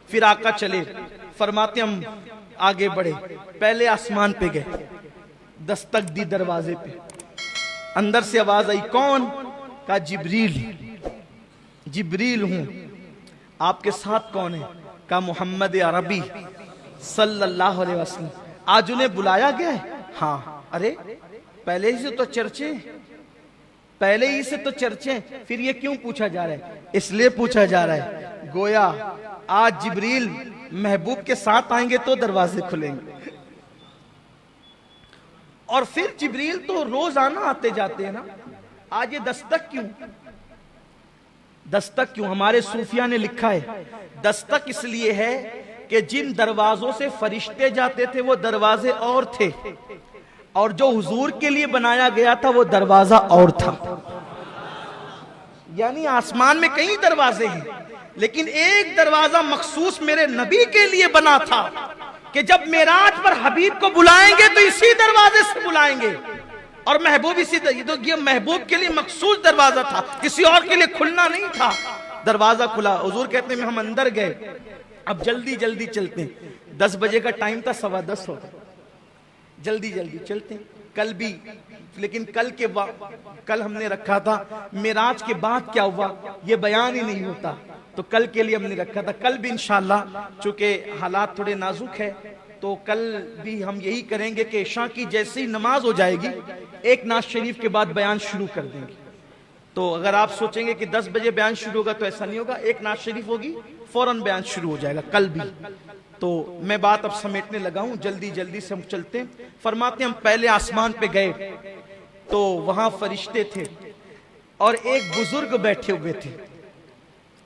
फिर आका चले, फरमाते हम आगे बढ़े, पहले आसमान पे गए, दस्तक दी दरवाजे पे, अंदर से आवाज आई, कौन? कहा जिब्रील। जिब्रील हूं, आपके साथ कौन है? कहा मोहम्मद अरबी सल्लल्लाहु अलैहि वसल्लम। आज उन्हें बुलाया गया है? हाँ। अरे पहले ही से तो चर्चे, पहले ही से तो चर्चे, फिर ये क्यों पूछा जा रहा है? इसलिए पूछा जा रहा है गोया आज जिब्रील महबूब के साथ आएंगे तो दरवाजे खुलेंगे। और फिर जिब्रील तो रोजाना आते जाते हैं ना, आज ये दस्तक क्यों? दस्तक क्यों? हमारे सूफिया ने लिखा है दस्तक इसलिए है कि जिन दरवाजों से फरिश्ते जाते थे वो दरवाजे और थे, और जो हुजूर के लिए बनाया गया था वो दरवाजा और था। यानी आसमान में कई दरवाजे हैं, लेकिन एक दरवाजा मखसूस मेरे नबी के लिए बना था कि जब मेराज पर हबीब को बुलाएंगे तो इसी दरवाजे से बुलाएंगे, और महबूब इसी तो ये महबूब के लिए मखसूस दरवाजा था, किसी और के लिए खुलना नहीं था। दरवाजा खुला, हुजूर कहते हैं हम अंदर गए, अब जल्दी जल्दी चलते हैं, 10 बजे का टाइम था, 10:15 हो गया, जल्दी जल्दी चलते हैं। कल भी, लेकिन कल हमने रखा था मेराज के बाद क्या हुआ ये बयान ही नहीं होता, तो कल के लिए हमने रखा था। कल भी इंशाल्लाह, चूंकि हालात थोड़े नाजुक है, तो कल भी हम यही करेंगे कि इशा की जैसे ही नमाज हो जाएगी एक नाज शरीफ के बाद बयान शुरू कर देंगे। तो अगर आप सोचेंगे कि 10 बजे बयान शुरू होगा तो ऐसा नहीं होगा, एक नाज शरीफ होगी फौरन बयान शुरू हो जाएगा कल भी। तो मैं बात अब समेटने लगा हूं, जल्दी जल्दी से हम चलते हैं। फरमाते हम पहले आसमान पे गए तो वहां फरिश्ते थे और एक बुजुर्ग बैठे हुए थे,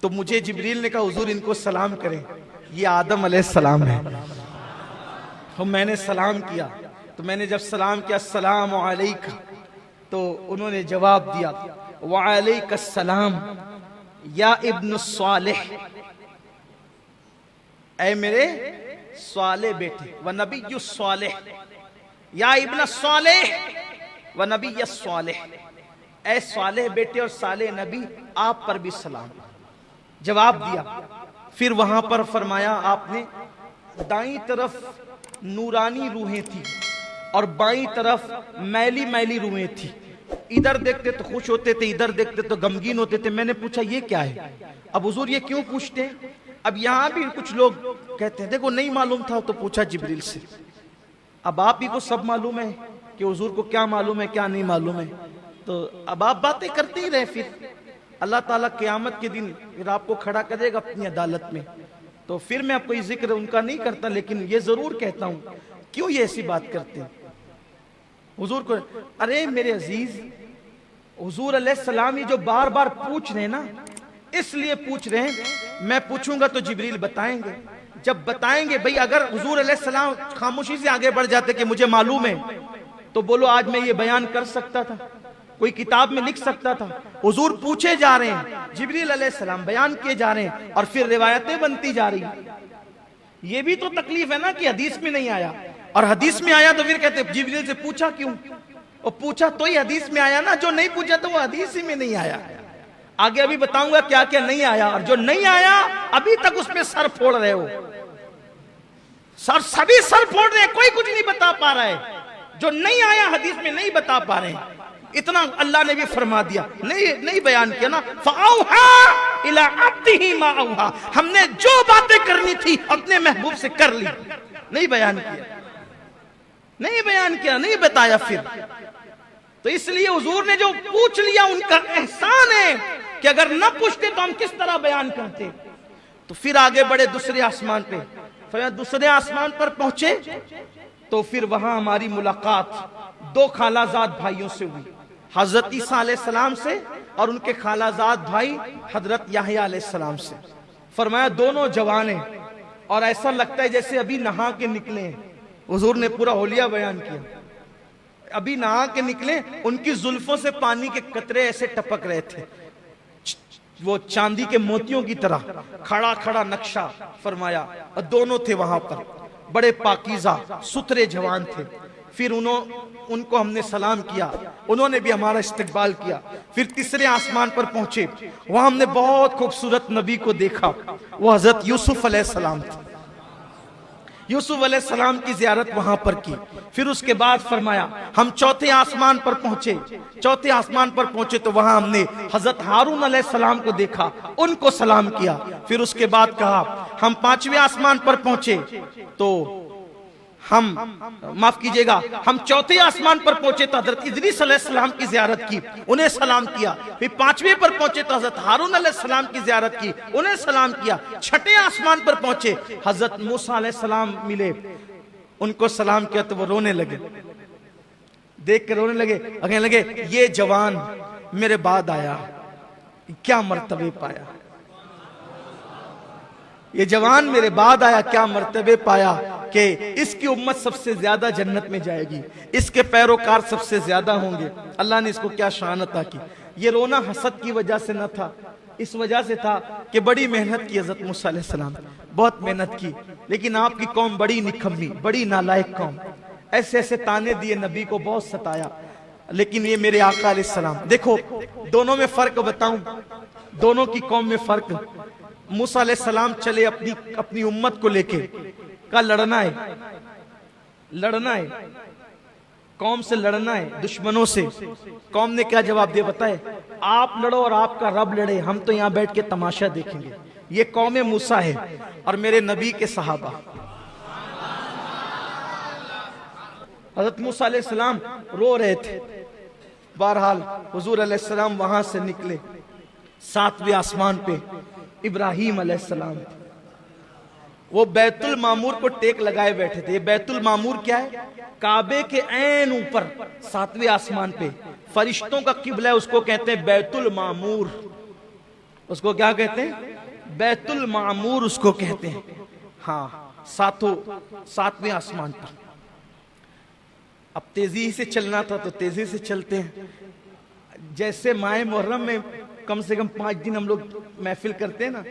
तो मुझे जिब्रील ने कहा हुजूर इनको सलाम करें, ये आदम अलैहिस्सलाम है। तो मैंने सलाम किया, तो मैंने जब सलाम किया अस्सलाम अलैका, तो उन्होंने जवाब दिया वालैकुस्सलाम या इब्न सालेह, ऐ मेरे साले बेटे, व नबी सालेह, या इब्न सालेह व नबी सालेह, ऐ सालेह बेटे और साले नबी आप पर भी सलाम। जवाब दिया। फिर वहां पर फरमाया आपने दाईं तरफ नूरानी रूहें थी और बाईं तरफ मैली मैली रूहें थी, इधर देखते तो खुश होते थे, इधर देखते तो गमगीन होते थे। मैंने पूछा ये क्या है? अब हुजूर ये क्यों पूछते हैं? अब यहां भी कुछ लोग कहते हैं देखो नहीं मालूम था तो पूछा जिब्रील से, अब आप ही को सब मालूम है कि हुजूर को क्या मालूम है क्या नहीं मालूम है, तो अब आप बातें करते ही रहे। फिर अल्लाह ताला क़यामत के दिन फिर आपको खड़ा करेगा अपनी अदालत में, तो फिर मैं कोई जिक्र उनका नहीं करता, लेकिन ये जरूर कहता हूं क्यों ये ऐसी बात करते हैं हुजूर को। अरे मेरे अजीज, हुजूर अलैहिस्सलाम ये जो बार बार पूछ रहे हैं ना, इसलिए पूछ रहे हैं। मैं पूछूंगा तो जिब्रील बताएंगे, जब बताएंगे भाई अगर हुजूर अलैहिस्सलाम खामोशी से आगे बढ़ जाते कि मुझे मालूम है, तो बोलो आज मैं ये बयान कर सकता था, कोई किताब में लिख सकता था। हुजूर पूछे जा रहे हैं, जिब्रील अलैहिस्सलाम बयान किए जा रहे हैं और फिर रिवायतें बनती जा रही। ये भी तो तकलीफ है ना कि हदीस में नहीं आया, और हदीस में आया तो फिर कहते जिब्रील से पूछा क्यों? और पूछा तो ही हदीस में आया ना, जो नहीं पूछा तो वो हदीस ही में नहीं आया। आगे अभी बताऊंगा क्या क्या नहीं आया, और जो नहीं आया अभी तक उसमें सर फोड़ रहे हो। सभी सर फोड़ रहे हैं, कोई कुछ नहीं बता पा रहा है। जो नहीं आया हदीस में नहीं बता पा रहे हैं, इतना अल्लाह ने भी फरमा दिया, नहीं बयान किया ना। फ़अौहा इला अब्दिही मा औहा, हमने जो बातें करनी थी अपने महबूब से कर ली, नहीं बयान किया, नहीं बयान किया, नहीं बताया। फिर तो इसलिए हुजूर ने जो पूछ लिया उनका एहसान है कि अगर न पूछते तो हम किस तरह बयान करते। तो फिर आगे बढ़े दूसरे आसमान पे, फिर दूसरे आसमान पर पहुंचे तो फिर वहां हमारी मुलाकात दो खालाजाद भाइयों से हुई, हजरत ईसा अलैहिस्सलाम से और उनके खालाजाद भाई हजरत याहया अलैहिस्सलाम से। फरमाया दोनों जवान हैं और ऐसा लगता है जैसे अभी नहा के निकले हैं। हुजूर ने पूरा होलिया बयान किया, अभी नहा के निकले, उनकी जुल्फों से पानी के कतरे ऐसे टपक रहे थे, वो चांदी के मोतियों की तरह, खड़ा खड़ा नक्शा फरमाया। और दोनों थे वहां पर, बड़े पाकीज़ा सुथरे जवान थे। फिर उनको हमने सलाम किया, उन्होंने भी हमारा इस्तकबाल किया। फिर तीसरे आसमान पर पहुंचे, वहां हमने बहुत खूबसूरत नबी को देखा, वो हजरत यूसुफ अलैहिस्सलाम थे। यूसुफ अलैहिस्सलाम की जियारत वहां पर की। फिर उसके बाद फरमाया हम चौथे आसमान पर पहुंचे। चौथे आसमान पर पहुंचे तो वहां हमने हजरत हारून अलैहिस्सलाम को देखा, उनको सलाम किया। फिर उसके बाद कहा हम पांचवें आसमान पर पहुंचे तो हम माफ कीजिएगा, हम चौथे आसमान पर पहुंचे तो हजरत इदरीस अलैहिस्सलाम की जियारत की, उन्हें सलाम किया। फिर पांचवें पर पहुंचे तो हजरत हारून अलैहिस्सलाम की जियारत की, उन्हें सलाम किया। छठे आसमान पर पहुंचे, हजरत मूसा अलैहिस्सलाम मिले, उनको सलाम किया तो वो रोने लगे, देख कर रोने लगे, कहने लगे ये जवान मेरे बाद आया, क्या मर्तबे पाया, ये जवान मेरे बाद आया, क्या मर्तबे पाया कि इसकी उम्मत सबसे ज्यादा जन्नत में जाएगी, इसके पैरोकार सबसे ज्यादा होंगे। अल्लाह ने इसको क्या शान अता की। ये रोना हसद की वजह से न था, इस वजह से था कि बड़ी मेहनत की हजरत मूसा अलैहिस्सलाम, बहुत मेहनत की, लेकिन आपकी कौम बड़ी निकम्मी, बड़ी नालायक कौम, ऐसे ऐसे ताने दिए, नबी को बहुत सताया। लेकिन ये मेरे आका अलैहिस्सलाम, देखो दोनों में फर्क बताऊं, दोनों की कौम में फर्क। मूसा अलैहिस्सलाम चले अपनी उम्मत को लेके, का लड़ना है, लड़ना है, कौम से लड़ना है, दुश्मनों से। कौम ने क्या जवाब दिया बताए, आप लड़ो और आपका रब लड़े, हम तो यहां बैठ के तमाशा देखेंगे। ये कौम मूसा है और मेरे नबी के सहाबा। हजरत मूसा अलैहिस्सलाम रो रहे थे। बहरहाल हुजूर अलैहिस्सलाम वहां से निकले, सातवें आसमान पे इब्राहीम अलैहिस्सलाम, वो बैतुल मामूर को टेक लगाए बैठे थे। ये बैतुल मामूर क्या है, काबे के ऐन ऊपर सातवें आसमान पे, फरिश्तों का किबला है, उसको कहते हैं बैतुल मामूर। उसको क्या कहते हैं, बैतुल मामूर उसको कहते हैं। हाँ, सातवें आसमान पर। अब तेजी से चलना था तो तेजी से चलते हैं। जैसे माह मुहर्रम में कम से कम 5 दिन हम लोग महफिल करते हैं ना,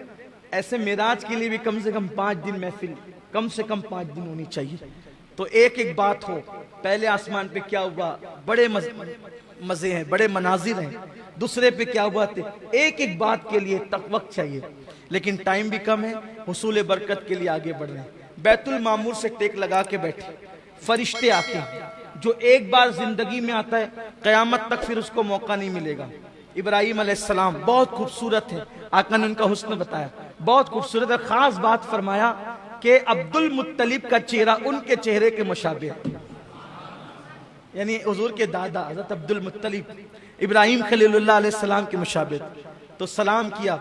ऐसे मेराज के लिए भी कम से कम 5 दिन महफिल, कम से कम 5 दिन होनी चाहिए। तो एक एक बात हो, पहले आसमान पे क्या हुआ, बड़े मजे हैं, बड़े मनाजिर हैं। दूसरे पे क्या हुआ थे, एक एक बात के लिए तक वक्त चाहिए, लेकिन टाइम भी कम है, हुसूल बरकत के लिए आगे बढ़ रहे हैं। बैतुल मामूर से टेक लगा के बैठे, फरिश्ते आते हैं, जो एक बार जिंदगी में आता है, कयामत तक फिर उसको मौका नहीं मिलेगा। इब्राहीम अलैहिस्सलाम बहुत खूबसूरत है, आका ने उनका हुस्न बताया, बहुत खूबसूरत है। खास बात फरमाया कि अब्दुल मुत्तलिब का चेहरा उनके चेहरे के मुशाबे है, यानी हुजूर के दादा हजरत अब्दुल मुत्तलिब इब्राहीम खलीलुल्लाह अलैहिस्सलाम के मुशाबे। तो सलाम किया,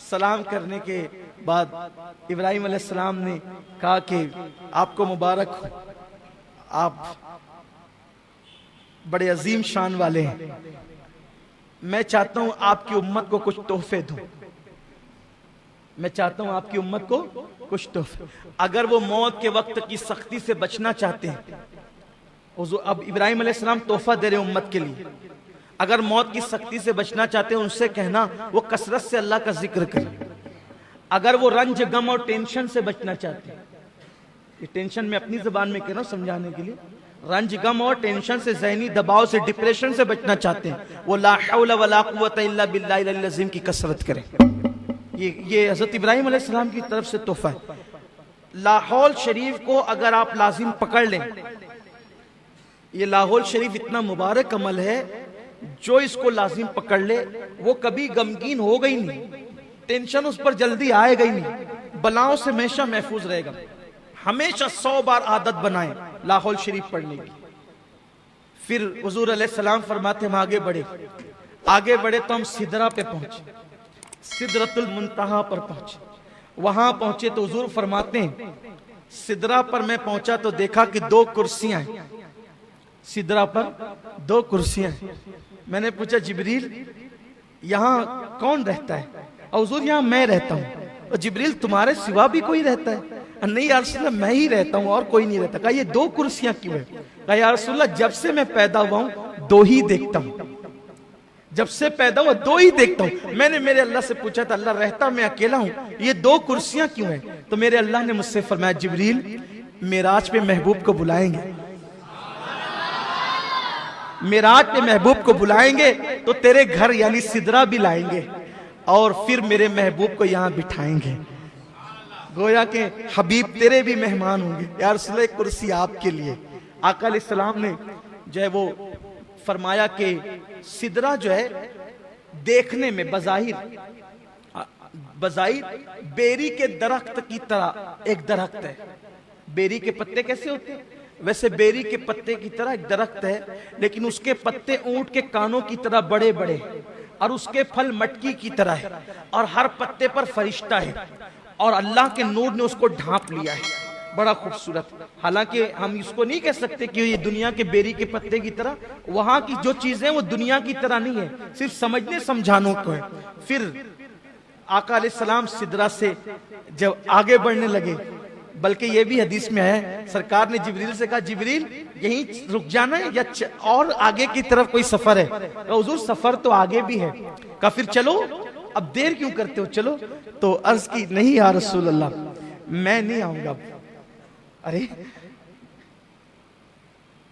सलाम करने के बाद इब्राहीम अलैहिस्सलाम ने कहा कि आपको मुबारक हो, आप बड़े अजीम शान वाले हैं, मैं चाहता हूं आपकी उम्मत को कुछ तोहफे दूं, मैं चाहता हूं आपकी उम्मत को कुछ तोहफे। अगर वो मौत के वक्त की सख्ती से बचना चाहते हैं, अब इब्राहीम अलैहिस्सलाम तोहफा दे रहे उम्मत के लिए, अगर मौत की सख्ती से बचना चाहते हैं उनसे कहना वो कसरत से अल्लाह का जिक्र करें। अगर वो रंज गम और टेंशन से बचना चाहते हैं, ये टेंशन में अपनी जुबान में कह रहा हूं समझाने के लिए, रंज गम और टेंशन से, ज़हनी दबाव से, डिप्रेशन से बचना चाहते हैं, वो ला हौला वला कुव्वता इल्ला बिल्लाहिल अलील अज़ीम की कसरत करें। ये हजरत इब्राहीम अलैहिस्सलाम की तरफ से तोहफा है। लाहौल शरीफ को अगर आप लाजिम पकड़ लें, ये लाहौल शरीफ इतना मुबारक अमल है, जो इसको लाजिम पकड़ ले वो कभी गमगीन होगा ही नहीं, टेंशन उस पर जल्दी आएगा ही नहीं, बलाओं से हमेशा महफूज रहेगा। हमेशा 100 बार आदत बनाएं लाहौल शरीफ पढ़ने की। फिर हुजूर अलैहिस्सलाम फरमाते हम आगे बढ़े तो हम सिदरा पे पहुंचे, सिदरतुल मुंतहा पर पहुंचे। वहां पहुंचे तो हुजूर फरमाते हैं, सिदरा पर मैं पहुंचा तो देखा कि 2 कुर्सियां हैं, सिदरा पर 2 कुर्सियां हैं। मैंने पूछा जिब्रील यहां कौन रहता है? और हुजूर यहां मैं रहता हूं। और जिब्रील तुम्हारे सिवा भी कोई रहता है? नहीं या रसूलल्लाह मैं ही रहता हूं और कोई नहीं रहता। कहा ये 2 कुर्सियां क्यों है? कहा या रसूलल्लाह जब से मैं पैदा हुआ हूं 2 ही देखता हूं, जब से पैदा हुआ 2 ही देखता हूं। मैंने मेरे अल्लाह से पूछा था अल्लाह रहता मैं अकेला हूं, ये 2 कुर्सियां क्यों हैं? तो मेरे अल्लाह ने मुझसे फरमाया जिब्रील मेराज पे महबूब को बुलाएंगे, मेराज पे महबूब को बुलाएंगे तो तेरे घर यानी सिदरा भी लाएंगे और फिर मेरे महबूब को यहां बिठाएंगे। गोया के हबीब तेरे भी मेहमान होंगे यार, रसूल कुर्सी आपके लिए। आका अलैहिस्सलाम ने जो है वो फरमाया कि सिदरा जो है देखने में बज़ाहिर बेरी के दरख्त की तरह एक दरख्त है। बेरी के पत्ते कैसे होते हैं, वैसे बेरी के पत्ते की तरह एक दरख्त है, लेकिन उसके पत्ते ऊंट के कानों की तरह बड़े बड़े और उसके फल मटकी की तरह है और हर पत्ते पर फरिश्ता है और अल्लाह के नूर ने उसको ढांप लिया है, बड़ा खूबसूरत। हालांकि हम इसको नहीं कह सकते कि ये दुनिया के बेरी के पत्ते की तरह, वहां की जो चीजें वो दुनिया की तरह नहीं है, सिर्फ समझने समझाने को है। फिर आका अलैहिस्सलाम सिदरा से जब आगे बढ़ने लगे, बल्कि ये भी हदीस में है सरकार ने जिब्रील से कहा जिब्रील यहीं रुक जाना है या और आगे की तरफ कोई सफर है? तो हुजूर सफर तो आगे भी है। कहा फिर चलो, अब देर क्यों करते हो, चलो। तो अर्ज की नहीं या रसूल अल्लाह मैं नहीं आऊंगा। अरे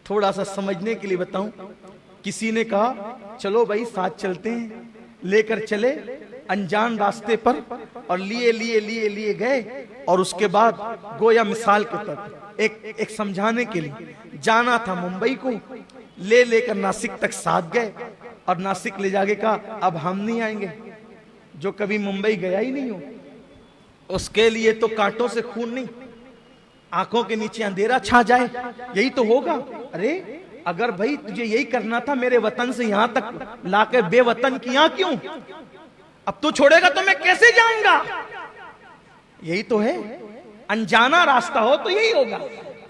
थोड़ा सा समझने के लिए बताऊं, किसी ने कहा चलो भाई साथ चलते हैं, लेकर चले अनजान रास्ते पर और लिए गए और उसके बाद गोया मिसाल के तौर एक समझाने के लिए जाना था मुंबई को, लेकर नासिक तक साथ गए और नासिक ले जाके कहा अब हम नहीं आएंगे, जो कभी मुंबई गया ही नहीं हो उसके लिए तो कांटों से खून नहीं, आंखों के नीचे अंधेरा छा जाए, यही तो होगा। अरे अगर भाई तुझे यही करना था मेरे वतन से यहां तक लाकर बेवतन किया क्यों? अब तू छोड़ेगा तो मैं कैसे जाऊंगा? यही तो है, अनजाना रास्ता हो तो यही होगा,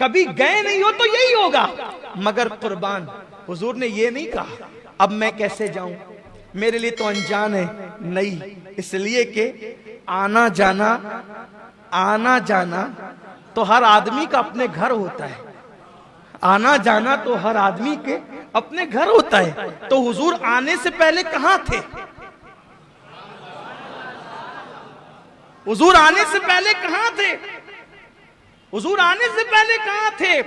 कभी गए नहीं हो तो यही होगा। मगर कुर्बान हुजूर ने ये नहीं कहा अब मैं कैसे जाऊं, मेरे लिए तो अनजान है नहीं, इसलिए कि आना जाना तो हर आदमी का अपने घर होता है, आना जाना तो हर आदमी के अपने घर होता है। तो हुजूर आने से पहले कहां थे? हुजूर आने से पहले कहां थे? हुजूर आने से पहले कहां थे?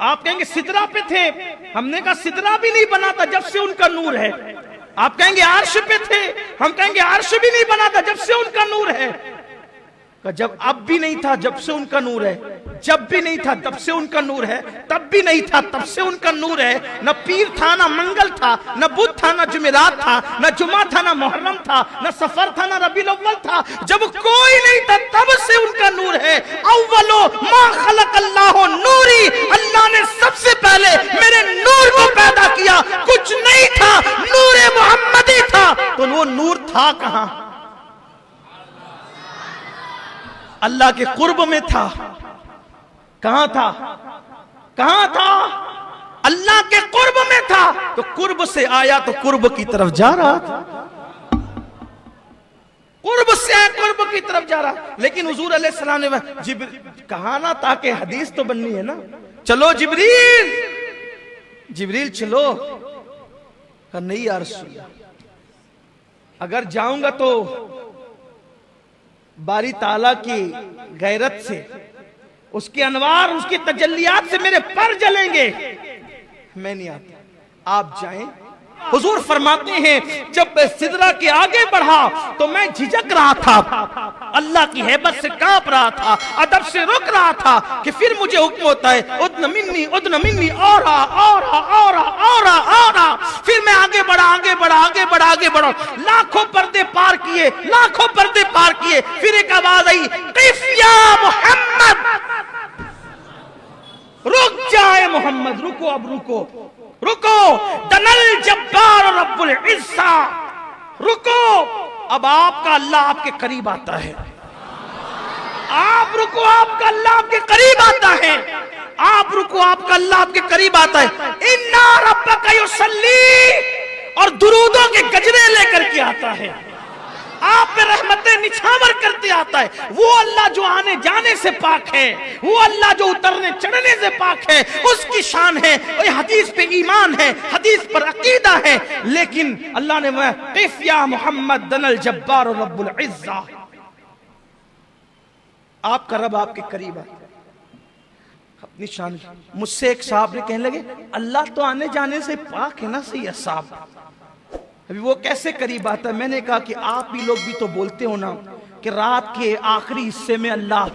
आप कहेंगे सिदरा पे थे, हमने कहा सिदरा भी नहीं बना था जब से उनका नूर है। आप कहेंगे अर्श पे थे, हम कहेंगे अर्श भी नहीं बना था जब से उनका नूर है। जब अब भी नहीं था जब से उनका नूर है, जब भी नहीं था तब से उनका नूर है, तब भी नहीं था तब से उनका नूर है। न पीर था, न मंगल था, न बुध था, न जुमेरात था, न जुमा था, न मुहर्रम था, न सफर था, न रबीउल अव्वल था। जब कोई नहीं था तब से उनका नूर है। अव्वलो मा खलक़ल्लाहु नूरी, अल्लाह ने सबसे पहले मेरे नूर को पैदा किया, कुछ नहीं था, नूरे मोहम्मदी था। तो वो नूर था कहां? अल्लाह के कुर्ब में था। कहां था? कहां था? अल्लाह के कुर्ब में था। तो कुर्ब से आया तो कुर्ब की तरफ जा रहा था, कुर्ब से आया कुर्ब की तरफ जा रहा। लेकिन हुजूर अलैहिस्सलाम ने कहा ना, ताकि हदीस तो बननी है ना, चलो जिब्रील, जिब्रील चलो। नहीं यार रसूल, अगर जाऊंगा तो बारी ताला की गैरत से, उसके अनवार, उसकी तजल्लियात से मेरे पर जलेंगे, मैं नहीं आता, आप जाएं। हुजूर फरमाते हैं जब मैं सिदरा के आगे बढ़ा तो मैं झिझक रहा था, अल्लाह की हैबत से कांप रहा था, अदब से रुक रहा था कि फिर मुझे हुक्म होता है उद्न मिन्नी और फिर मैं आगे बढ़ा, लाखों पर्दे पार किए, फिर एक आवाज आई, क़िफ़ या मोहम्मद, रुक जाए मोहम्मद, रुको, अब रुको, दनल जब्बार रब्बुल इज़्ज़ा, रुको, अब आपका अल्लाह आपके करीब आता है। आप रुको, आपका अल्लाह आपके करीब आता है। आप रुको, आपका अल्लाह आपके करीब आता है। इन्ना रब्बका युसल्ली, और दुरूदों के गजरे लेकर के आता है, आप पे रहमतें निछावर करते आता है। वो अल्लाह जो आने जाने से पाक है, वो अल्लाह जो उतरने चढ़ने से पाक है, उसकी शान है। हदीस पे ईमान है, हदीस पर अकीदा है। लेकिन अल्लाह ने क़िफ़ या मोहम्मद दनल जब्बार रब्बुल इज़्ज़ा, आपका रब आपके करीब है। निशानी। मुझसे एक साहब ने कहने लगे, अल्लाह तो आने जाने से पाक है ना सैयद साहब, अभी वो कैसे करीब आता है? मैंने कहा कि आप ही लोग भी तो बोलते हो ना कि रात के आखिरी हिस्से में अल्लाह